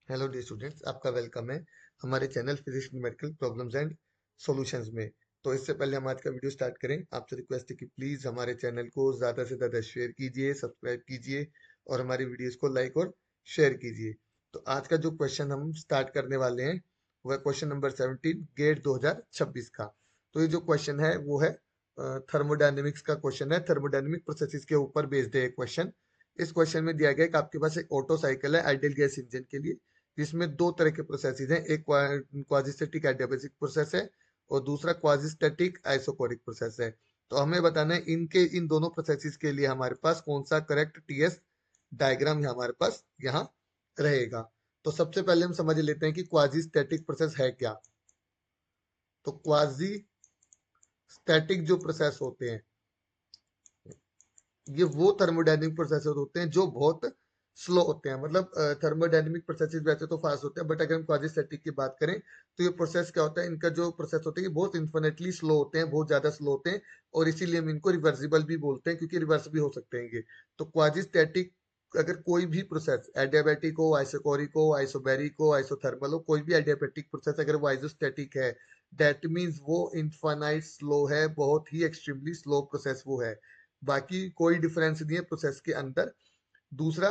Hello dear students, आपका welcome है हमारे channel physics numerical problems and solutions में। तो इससे पहले हम आज का वीडियो स्टार्ट करें, आपसे रिक्वेस्ट है कि प्लीज़ हमारे चैनल को ज़्यादा से ज़्यादा शेयर कीजिए, सब्सक्राइब कीजिए और हमारी वीडियोस को लाइक और शेयर कीजिए। तो आज का जो क्वेश्चन हम स्टार्ट करने वाले हैं वह क्वेश्चन नंबर 17 गेट 2026 का। तो ये जो क्वेश्चन है वो है थर्मोडायनेमिक्स का क्वेश्चन है, थर्मोडायनेमिक प्रोसेसेस के ऊपर बेस्ड है क्वेश्चन। इस क्वेश्चन में दिया गया है कि आपके पास एक ऑटो साइकिल है आइडियल गैस इंजन के लिए, जिसमें दो तरह के प्रोसेसेस हैं। एक क्वाजिस्टेटिक एडियाबेटिक प्रोसेस है और दूसरा क्वाजिस्टेटिक आइसोकोरिक प्रोसेस है। तो हमें बताना है इन दोनों प्रोसेसेस के लिए हमारे पास कौन सा करेक्ट टीएस डायग्राम हमारे पास यहाँ रहेगा। तो सबसे पहले हम समझ लेते हैं कि क्वाजिस्टेटिक प्रोसेस है क्या। तो क्वाजी स्टैटिक जो प्रोसेस होते हैं ये वो थर्मोडायनेमिक प्रोसेसर होते हैं जो बहुत स्लो होते हैं। मतलब थर्मोडायनेमिक प्रोसेसेस वैसे तो फास्ट होते हैं, बट अगर हम क्वाजिस्टेटिक की बात करें तो ये प्रोसेस क्या होता है, इनका जो प्रोसेस होता है ये बहुत इन्फिनेटली स्लो होते हैं, बहुत ज्यादा स्लो होते हैं। और इसीलिए हम इनको रिवर्सिबल भी बोलते हैं, क्योंकि रिवर्स भी हो सकते हैं ये। तो क्वाजिस्टेटिक अगर कोई भी प्रोसेस एडियाबैटिक हो, आइसोकोरिक हो, आइसोबैरिक हो, आइसोथर्मल हो, कोई भी एडियाबैटिक प्रोसेस अगर वो आइसोस्टैटिक है, दैट मीन्स वो इनफाइनाइट स्लो है, बहुत ही एक्सट्रीमली स्लो प्रोसेस वो है। बाकी कोई डिफरेंस नहीं है प्रोसेस के अंदर। दूसरा,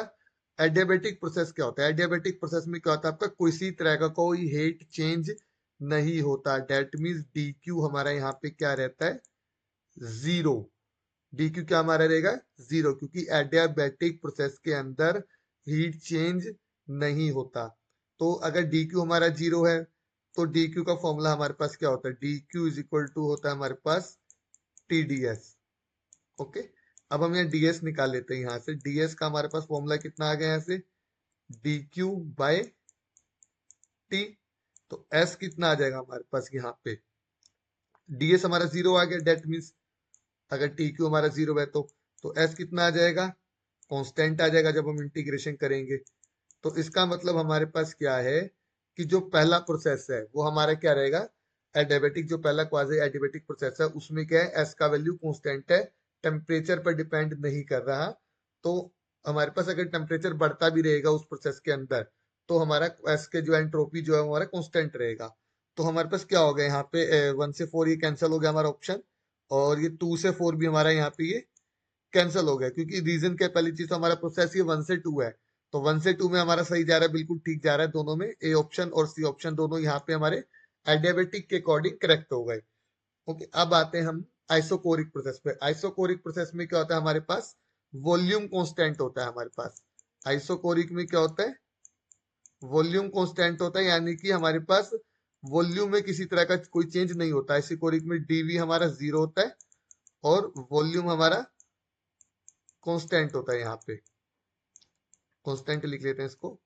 एडियाबेटिक प्रोसेस क्या होता है? एडियाबेटिक प्रोसेस में क्या होता है, आपका किसी तरह का कोई हीट चेंज नहीं होता। डेट मीन्स डी क्यू हमारा यहाँ पे क्या रहता है, जीरो। डी क्यू क्या हमारा रहेगा, जीरो, क्योंकि एडियाबेटिक प्रोसेस के अंदर हीट चेंज नहीं होता। तो अगर डी क्यू हमारा जीरो है तो डी क्यू का फॉर्मूला हमारे पास क्या होता है, D Q is equal to होता है हमारे पास टी डी एस। ओके, अब हम यहाँ डीएस निकाल लेते हैं। यहाँ से डीएस का हमारे पास फॉर्मूला कितना आ गया, यहाँ से डी क्यू बाय टी। तो एस कितना आ जाएगा हमारे पास यहाँ पे, डीएस हमारा जीरो आ गया, डेट मीन्स अगर टी क्यू हमारा जीरो है तो एस कितना आ जाएगा, कांस्टेंट आ जाएगा जब हम इंटीग्रेशन करेंगे। तो इसका मतलब हमारे पास क्या है कि जो पहला प्रोसेस है वो हमारा क्या रहेगा, एडियाबेटिक, जो पहला क्वाजी एडियाबेटिक प्रोसेस है उसमें क्या है, एस का वैल्यू कांस्टेंट है, टेम्परेचर पर डिपेंड नहीं कर रहा। तो हमारे पास अगर टेम्परेचर बढ़ता भी रहेगा उस प्रोसेस के अंदर तो हमारा एस के जो एंट्रोपी जो है वो हमारा कांस्टेंट रहेगा। तो हमारे पास क्या हो गया यहाँ पे, 1 से 4 ये कैंसिल हो गया हमारा ऑप्शन, और ये 2 से 4 भी हमारा यहाँ पे ये कैंसिल हो गया, क्योंकि रीजन क्या है, पहली चीज तो हमारा प्रोसेस ये 1 से 2 है। तो 1 से 2 में हमारा सही जा रहा है, बिल्कुल ठीक जा रहा है दोनों में, ए ऑप्शन और सी ऑप्शन दोनों यहाँ पे हमारे एडियाबेटिक के अकॉर्डिंग करेक्ट हो गए। ओके, अब आते हैं हम आइसोकोरिक प्रोसेस पे। आइसोकोरिक प्रोसेस में क्या होता है, हमारे पास वॉल्यूम कांस्टेंट होता है हमारे पास। आइसोकोरिक में क्या होता है, वॉल्यूम कांस्टेंट होता है, यानी कि हमारे पास वॉल्यूम में किसी तरह का कोई चेंज नहीं होता। आइसोकोरिक में डीवी हमारा जीरो होता है और वॉल्यूम हमारा कांस्टेंट होता है। यहाँ पे कांस्टेंट लिख लेते हैं इसको।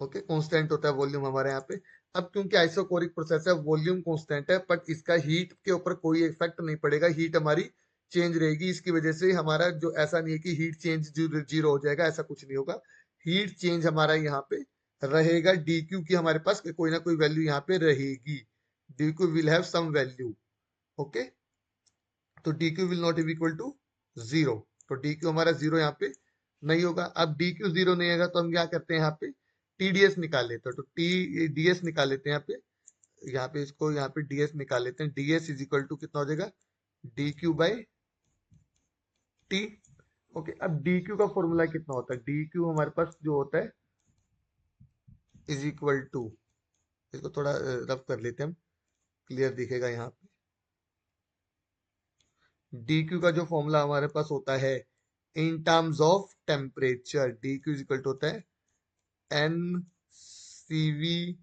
ओके, कांस्टेंट होता है वॉल्यूम हमारे यहाँ पे। अब क्योंकि आइसोकोरिक प्रोसेस है, वॉल्यूम कांस्टेंट है, बट इसका हीट के ऊपर कोई इफेक्ट नहीं पड़ेगा, हीट हमारी चेंज रहेगी। इसकी वजह से हमारा जो, ऐसा नहीं है कि हीट चेंज जीरो हो जाएगा, ऐसा कुछ नहीं होगा। हीट चेंज हमारा यहाँ पे रहेगा, डी क्यू की हमारे पास कोई ना कोई वैल्यू यहाँ पे रहेगी, d q will have some value. Okay, तो d q will not equal to zero. तो डी क्यू हमारा जीरो यहाँ पे नहीं होगा। अब डी क्यू जीरो नहीं होगा तो हम क्या करते हैं, यहाँ पे टीडीएस निकाल लेते हैं। तो टी डीएस निकाल लेते हैं यहाँ पे, इसको यहाँ पे डीएस निकाल लेते हैं। डीएस इज इक्वल टू कितना हो जाएगा, D Q by T. Okay, अब डी क्यू का फॉर्मूला कितना होता है, डी क्यू हमारे पास जो होता है इज इक्वल टू, इसको थोड़ा रफ कर लेते हैं हम, क्लियर दिखेगा यहाँ पे। डी क्यू का जो फॉर्मूला हमारे पास होता है in terms of temperature, D Q is equal to होता है N C V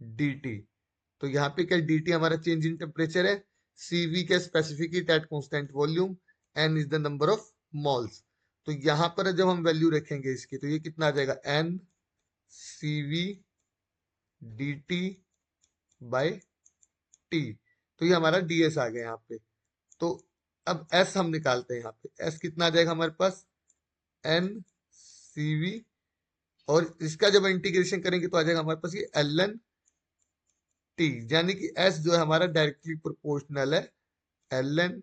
D T. तो यहाँ पे क्या, डी टी हमारा चेंज इन टेम्परेचर है, सी वी क्या, specific heat at constant volume, N is the number of moles. तो यहाँ पर जब हम वैल्यू रखेंगे इसकी तो ये कितना आ जाएगा, N C V D T by T. तो ये हमारा डी एस आ गया यहाँ पे। तो अब एस हम निकालते हैं, यहाँ पे एस कितना आ जाएगा हमारे पास, एन सी वी, और इसका जब इंटीग्रेशन करेंगे तो आ जाएगा हमारे पास ये एल एन टी, यानी कि एस जो है हमारा डायरेक्टली प्रोपोर्शनल है एल एन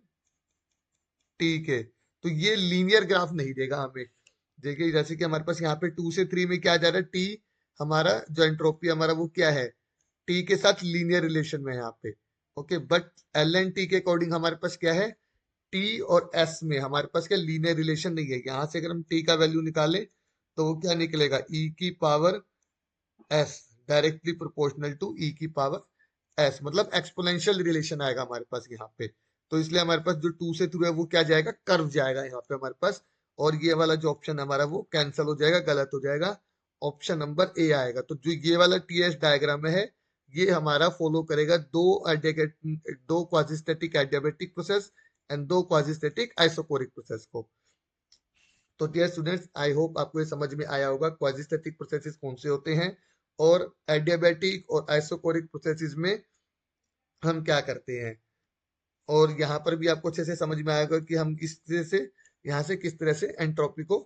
टी के। तो ये लीनियर ग्राफ नहीं देगा हमें, देखिए जैसे कि हमारे पास यहाँ पे 2 से 3 में क्या आ जा रहा है, टी हमारा जो एंट्रोपी हमारा वो क्या है, टी के साथ लीनियर रिलेशन में है यहाँ पे। Okay, but L and T के अकॉर्डिंग हमारे पास क्या है, टी और एस में हमारे पास क्या लीनियर रिलेशन नहीं है। यहाँ से अगर हम टी का वैल्यू निकालें तो वो क्या निकलेगा, ई की power s directly proportional to e की पावर एस, मतलब एक्सपोनेंशियल रिलेशन आएगा हमारे पास यहाँ पे। तो इसलिए हमारे पास जो 2 से थ्रू है वो क्या जाएगा, कर्व जाएगा यहाँ पे हमारे पास, और ये वाला जो ऑप्शन हमारा वो कैंसिल हो जाएगा, गलत हो जाएगा, ऑप्शन नंबर ए आएगा। तो जो ये वाला टीएस डायग्राम है ये हमारा फॉलो करेगा दो क्वाजिस्टेटिक एडियाबेटिक प्रोसेस एंड दो क्वाजिस्टेटिक आइसोकोरिक प्रोसेस को। तो डियर स्टूडेंट्स, आई होप आपको ये समझ में आया होगा क्वाजिस्टेटिक प्रोसेसेस कौन से होते हैं और एडियाबेटिक और आइसोकोरिक प्रोसेसेस में हम क्या करते हैं। और यहाँ पर भी आपको अच्छे से समझ में आएगा कि हम किस तरह से यहाँ से किस तरह से एंट्रोपी को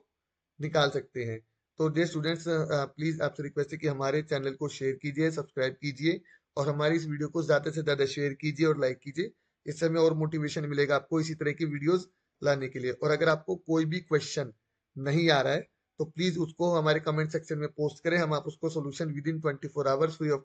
निकाल सकते हैं। तो डियर स्टूडेंट्स, प्लीज आपसे रिक्वेस्ट है कि हमारे चैनल को शेयर कीजिए, सब्सक्राइब कीजिए और हमारी इस वीडियो को ज्यादा से ज्यादा शेयर कीजिए और लाइक कीजिए। इससे हमें और मोटिवेशन मिलेगा आपको इसी तरह की वीडियोस लाने के लिए। और अगर आपको कोई भी क्वेश्चन नहीं आ रहा है तो प्लीज उसको हमारे कमेंट सेक्शन में पोस्ट करें, हम आप उसको solution with in 24 hours free of